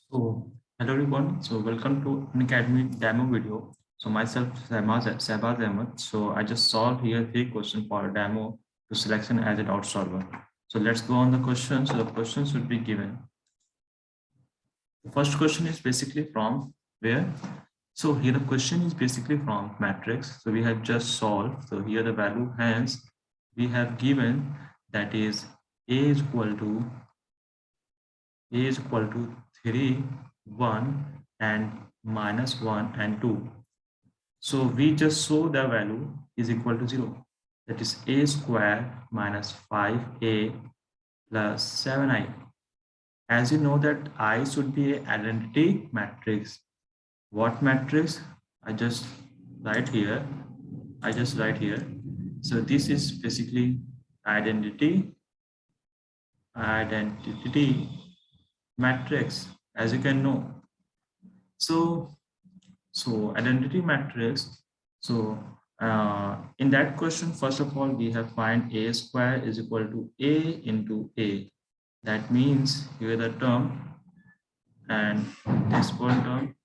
So, hello everyone. So, welcome to an Academy demo video. So, myself, Sabaz Ahmed. So, I just solved here 3 questions for a demo to selection as a doubt solver. So, let's go on the question. So, the questions should be given. The first question is basically from where? So, here the question is basically from matrix. So, we have just solved. So, here the value, hence, we have given that is A is equal to A is equal to 3, 1 and minus 1 and 2. So we just saw the value is equal to 0. That is A square minus 5A plus 7I. As you know that I should be an identity matrix. What matrix? I just write here. So this is basically identity matrix, as you can know. So identity matrix. So in that question, first of all, we have find A square is equal to A into A. That means here the term and this one term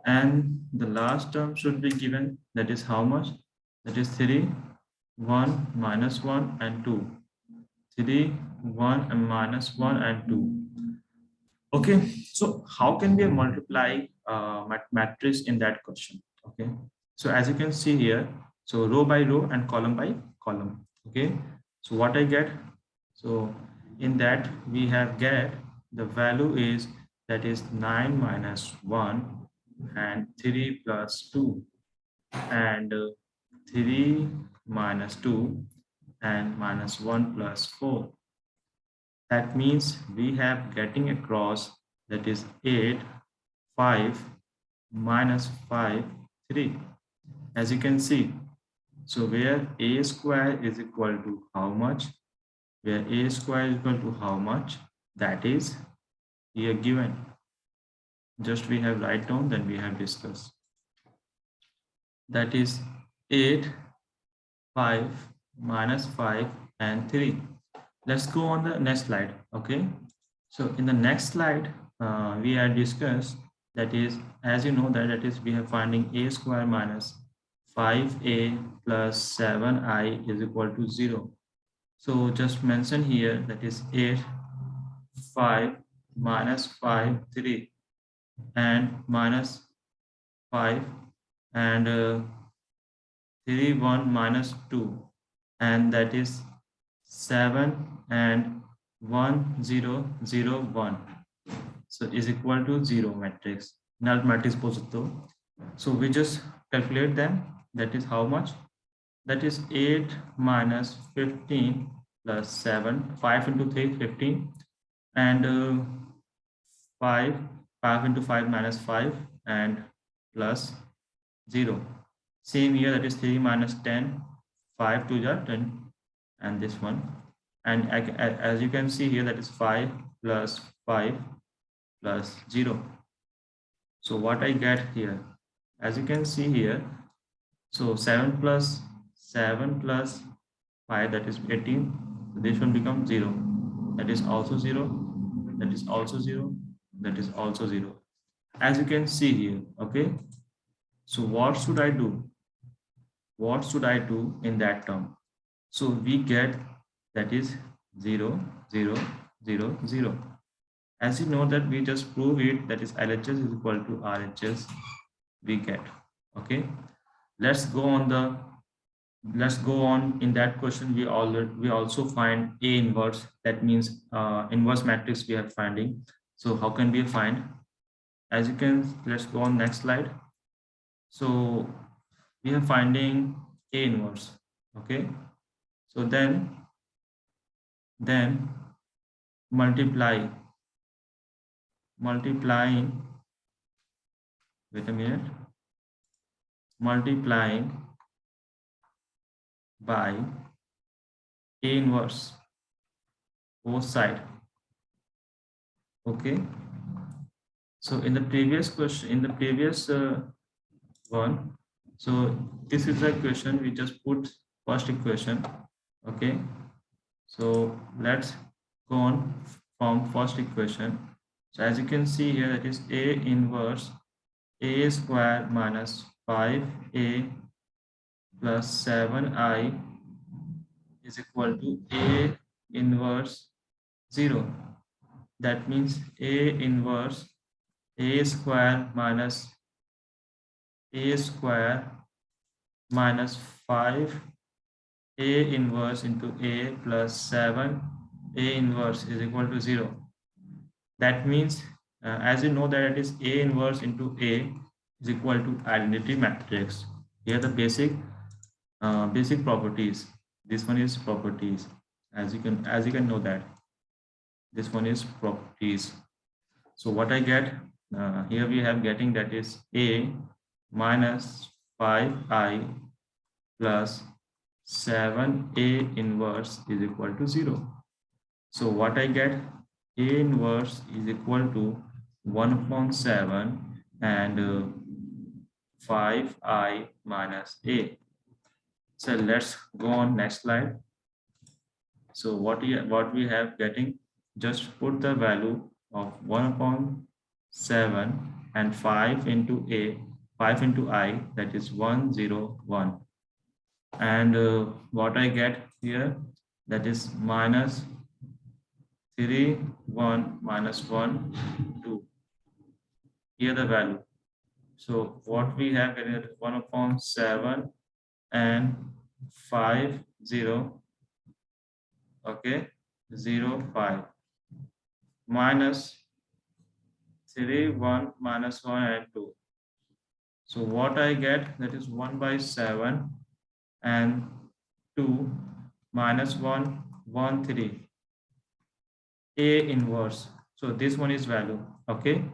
and the last term should be given. That is how much? That is 3, 1, minus 1 and 2. 3, 1 and minus 1 and 2. Okay, so how can we multiply matrix in that question? Okay, so as you can see here, so row by row and column by column. Okay, so what I get? So in that we have get the value is that is 9 minus 1 and 3 plus 2 and 3 minus 2 and minus 1 plus 4. That means we have getting across that is 8, 5, minus 5, 3. As you can see, so where A square is equal to how much? Where A square is equal to how much? That is here given. Just we have write down, then we have discussed. That is 8, 5, minus 5 and 3. Let's go on the next slide. Okay, so in the next slide we are discussed that is, as you know that is we have finding A square minus 5A plus 7I is equal to 0. So just mention here that is 8, 5, minus 5, 3 and minus 5 and 3, 1 minus 2 and that is 7 and 1, 0, 0, 1. So is equal to 0 matrix. Null matrix positive. So we just calculate them. That is how much? That is 8 minus 15 plus 7. 5 into 3, 15. And 5 into 5 minus 5 and plus 0. Same here, that is 3 minus 10. 5 to the 10 and this one. And as you can see here, that is 5 plus 5 plus 0. So what I get here, as you can see here, so 7 plus 5, that is 18. So this one becomes 0. That is also 0. That is also 0. That is also 0. As you can see here, okay. So what should I do? What should I do in that term? So we get that is 0, 0, 0, 0. As you know that we just prove it, that is LHS is equal to RHS we get. Okay, let's go on in that question. We also find A inverse, that means inverse matrix we are finding. So how can we find? As you can, let's go on next slide. So we are finding A inverse. Okay, so then multiplying, wait a minute, multiplying by A inverse both side. Okay, so in the previous question, in the previous one, so this is the equation, we just put first equation. Okay, so let's go on from first equation. So as you can see here, that is A inverse A square minus 5A plus 7I is equal to A inverse 0. That means A inverse A square minus A square minus 5 A inverse into A plus 7 A inverse is equal to 0. That means, as you know that it is A inverse into A is equal to identity matrix. Here the basic properties. This one is properties. As you can know that this one is properties. So what I get here, we have getting that is A minus 5I plus 7A inverse is equal to 0. So what I get, A inverse is equal to 1/7 and 5I minus A. So let's go on next slide. So what we have getting, just put the value of 1/7 and 5 into A, 5 into I, that is 101. And what I get here, that is minus 3, 1, minus 1, 2. Here the value. So what we have is 1/7 and 5, 0, okay, 0, 5, minus 3, 1, minus 1 and 2. So what I get, that is 1/7 and 2 minus 1, 1, 3. A inverse. So this one is value. Okay.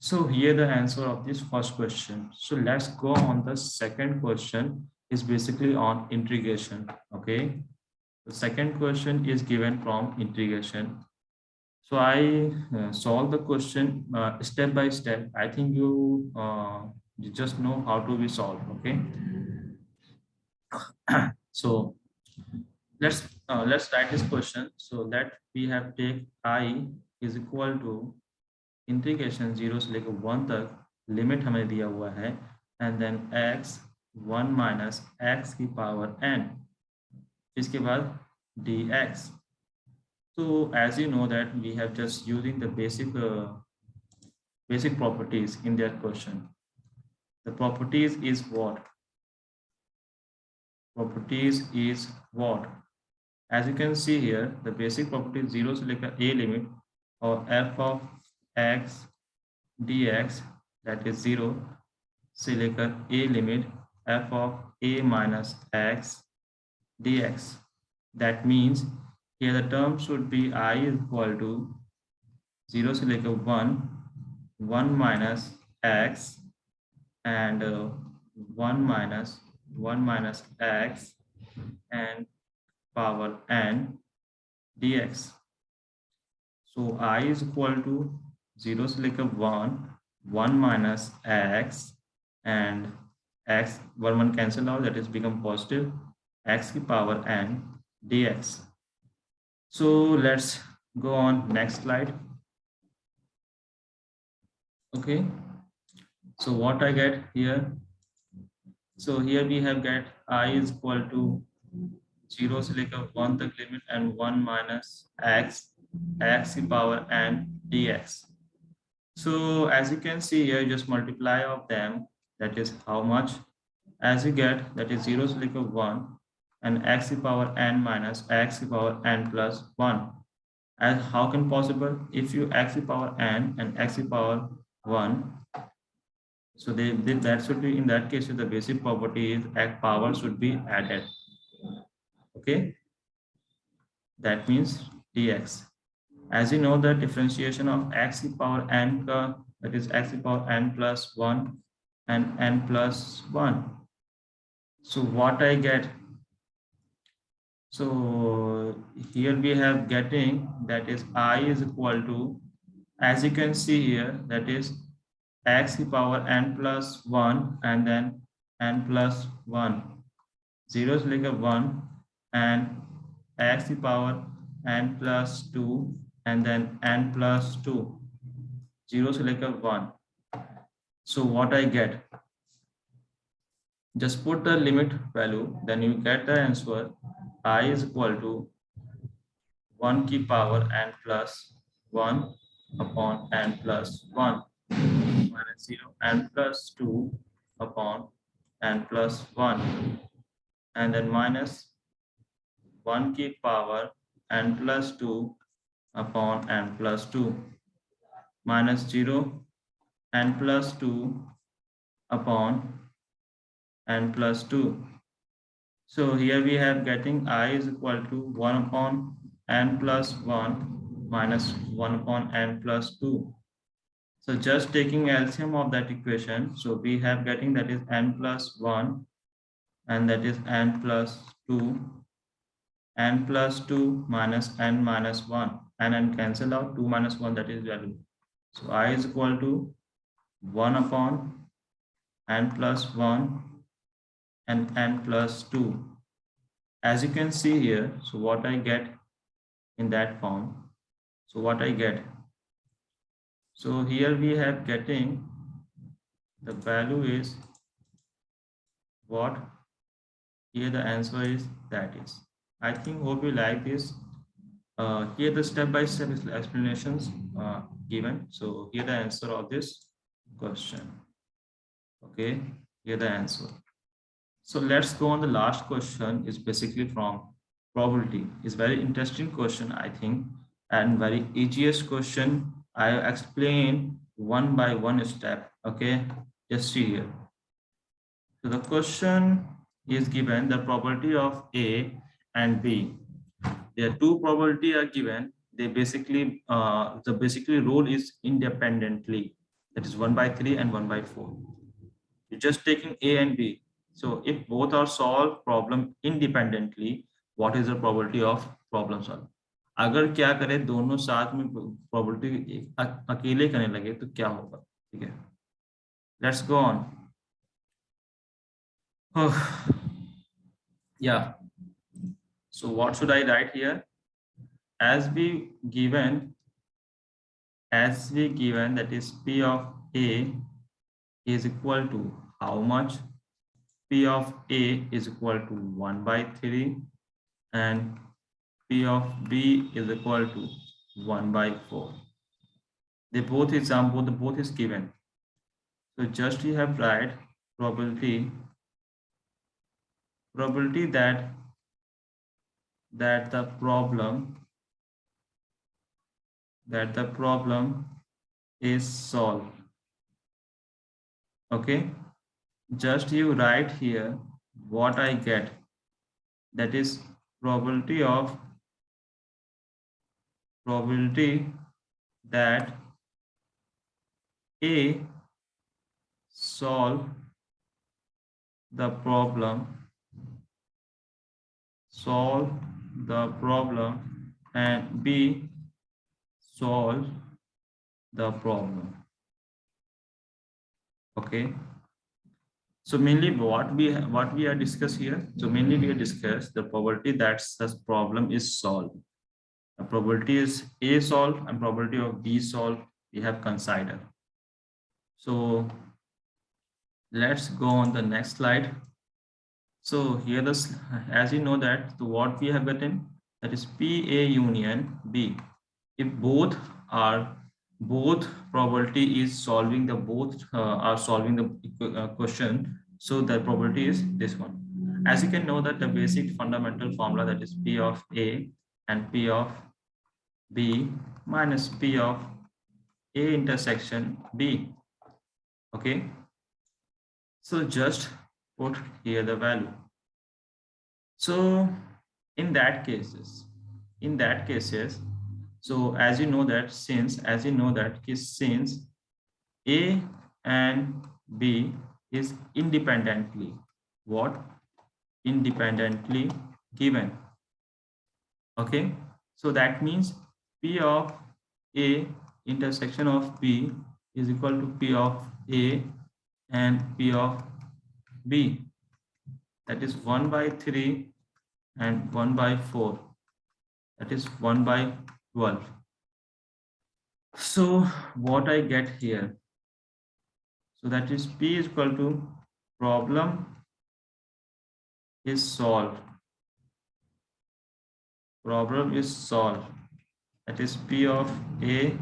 So here the answer of this first question. So let's go on the second question, is basically on integration. Okay. The second question is given from integration. So I solve the question step by step. I think you just know how to be solved. Okay. So let's write this question. So that we have take I is equal to integration 0 से लेकर 1 तक limit हमें दिया हुआ है, and then x 1 minus x की power n, इसके बाद dx. So as you know that we have just using the basic properties in their question. The properties is what? Properties is what? As you can see here, the basic property 0 से लेकर a limit और f of x dx, that is 0 से लेकर a limit f of a minus x dx. That means here the term should be I is equal to 0 से लेकर 1 minus x and 1 minus x and power n dx. So I is equal to 0 से लेकर 1 minus x and x 1 cancel out, that is become positive, x की power n dx. So let's go on next slide. Okay, so what I get here, so here we have get I is equal to 0 से लेकर 1 तक limit and 1 minus x की power n dx. So as you can see here, just multiply of them, that is how much, as you get, that is 0 से लेकर 1 and x की power n minus x की power n plus 1. And how can possible, if you x की power n and x की power 1, so that should be, in that case the basic property is x power should be added. Okay, that means dx. As you know, the differentiation of x की power n का, that is x की power n plus 1 and n plus 1. So what I get, so here we have getting, that is I is equal to, as you can see here, that is x की power n plus 1 and then n plus 1, 0 से लेकर 1 and x की power n plus 2 and then n plus 2. 0 से लेकर 1. So what I get? Just put the limit value, then you get the answer. I is equal to 1 की power n plus 1 upon n plus 1 minus 0 n plus 2 upon n plus 1, and then minus 1 की power n plus 2 upon n plus 2 minus 0 n plus 2 upon n plus 2. So here we have getting I is equal to 1 upon n plus 1 minus 1 upon n plus 2. So just taking LCM of that equation, so we have getting that is n plus 1 and that is n plus 2, n plus 2 minus n minus 1, and cancel out 2 minus 1, that is value. So I is equal to 1 upon n plus 1 and n plus 2. As you can see here, so what I get in that form, so what I get, so here we have getting the value is what, here the answer is that is. I think hope you like this. Here the step-by-step explanations given. So here the answer of this question. Okay, here the answer. So let's go on the last question. Is basically from probability. It's very interesting question, I think, and very easiest question. I explain one by one step. Okay, just see here. So the question is given the probability of A and B. There are two probability are given. They basically the rule is independently. That is 1/3 and 1/4. You're just taking A and B. So if both are solved problem independently, what is the probability of problem solved? अगर क्या करें दोनों साथ में probability अकेले करने लगे तो क्या होगा? ठीक है. Let's go on. Yeah. So what should I write here? As we given that is P of A is equal to how much? P of A is equal to 1/3 and P of B is equal to 1/4. The both is given. So just you have write probability that the problem is solved. Okay, just you write here what I get, that is probability that A solve the problem and B solve the problem. Okay, so mainly what we are discuss here, so mainly we discuss the probability that such problem is solved. The probability is A solved and probability of B solved we have considered. So let's go on the next slide. So here this, as you know that the what we have gotten, that is P A union B. If both probability is solving the are solving the question, so the probability is this one. As you can know that the basic fundamental formula, that is P of A and P of B minus P of A intersection B. Okay, so just put here the value. So in that cases, so as you know that since A and B is independently given. Okay, so that means P of A intersection of B is equal to P of A and P of B, that is 1/3 and 1/4, that is 1/12. So what I get here, so that is P is equal to problem is solved. Problem is solved. That is P of A,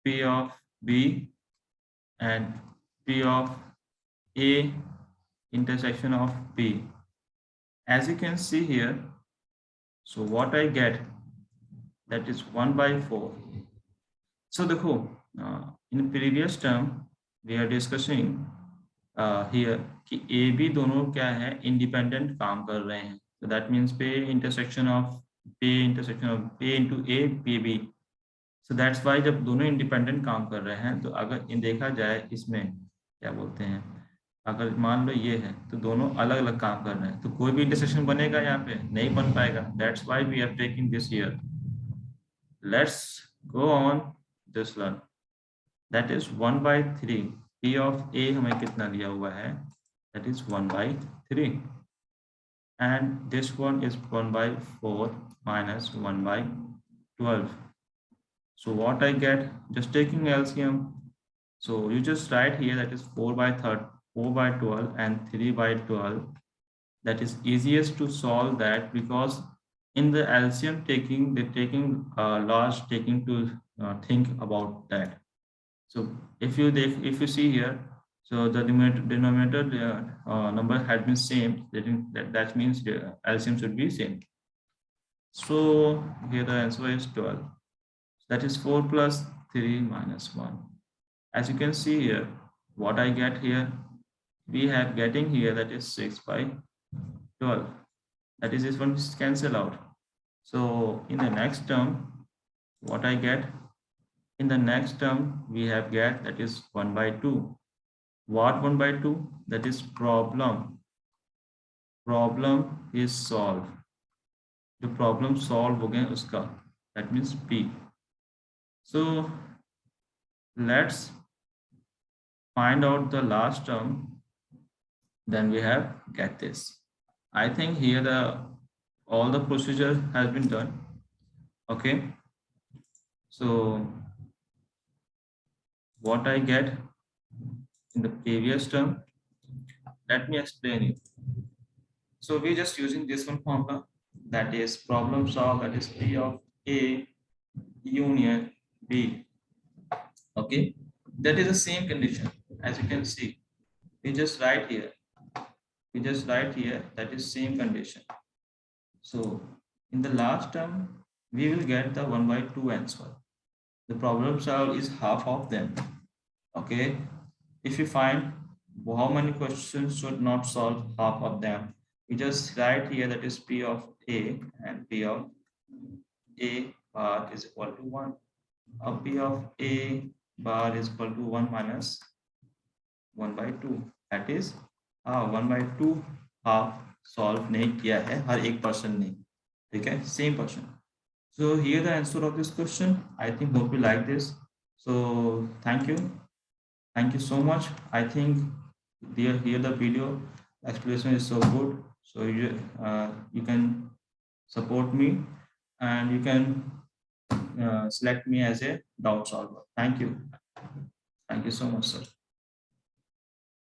P of B, and P of A intersection of B. As you can see here, so what I get, that is 1/4. So देखो, in previous term we are discussing here कि A B दोनों क्या है, independent काम कर रहे हैं. So that means P intersection of A into A P B. So that's why जब दोनों independent काम कर रहे हैं, तो अगर इन देखा जाए इसमें क्या बोलते हैं, अगर मान लो ये है तो दोनों अलग अलग काम कर रहे हैं, तो कोई भी इंटरसेक्शन बनेगा यहाँ पे नहीं बन पाएगा. That's why we are taking this here. Let's go on this learn. That is 1/3. P of A हमें कितना दिया हुआ है, that is 1/3, and this one is 1/4 minus 1/12. So what I get, just taking LCM, so you just write here that is 4/12 and 3/12. That is easiest to solve that, because in the LCM taking, they're taking large taking to think about that. So if you see here, so the denominator number had been same, that means the LCM should be same. So here the answer is 12. That is 4 plus 3 minus 1. As you can see here, what I get here, we have getting here that is 6/12. That is, this one is cancel out. So in the next term, what I get, in the next term we have get that is 1/2. What 1/2? That is problem is solved. The problem solved हो गया उसका, that means P. So let's find out the last term, then we have get this. I think here all the procedure has been done. Okay, so what I get in the previous term, let me explain it. So we're just using this one formula, that is problem solved, that is P of A union B. Okay, that is the same condition. As you can see, we just write here that is same condition. So in the last term we will get the 1/2 answer. The problem solved is half of them. Okay, if you find how many questions should not solve half of them, we just write here that is P of A, and P of A bar is equal to 1. P of A bar is equal to 1 minus 1/2. That is 1/2 half solve नहीं किया है हर एक person ने, ठीक है, same person. So here the answer of this question. I think hope you like this. So thank you so much. I think here the video explanation is so good, so you can support me, and you can select me as a doubt solver. Thank you so much, sir.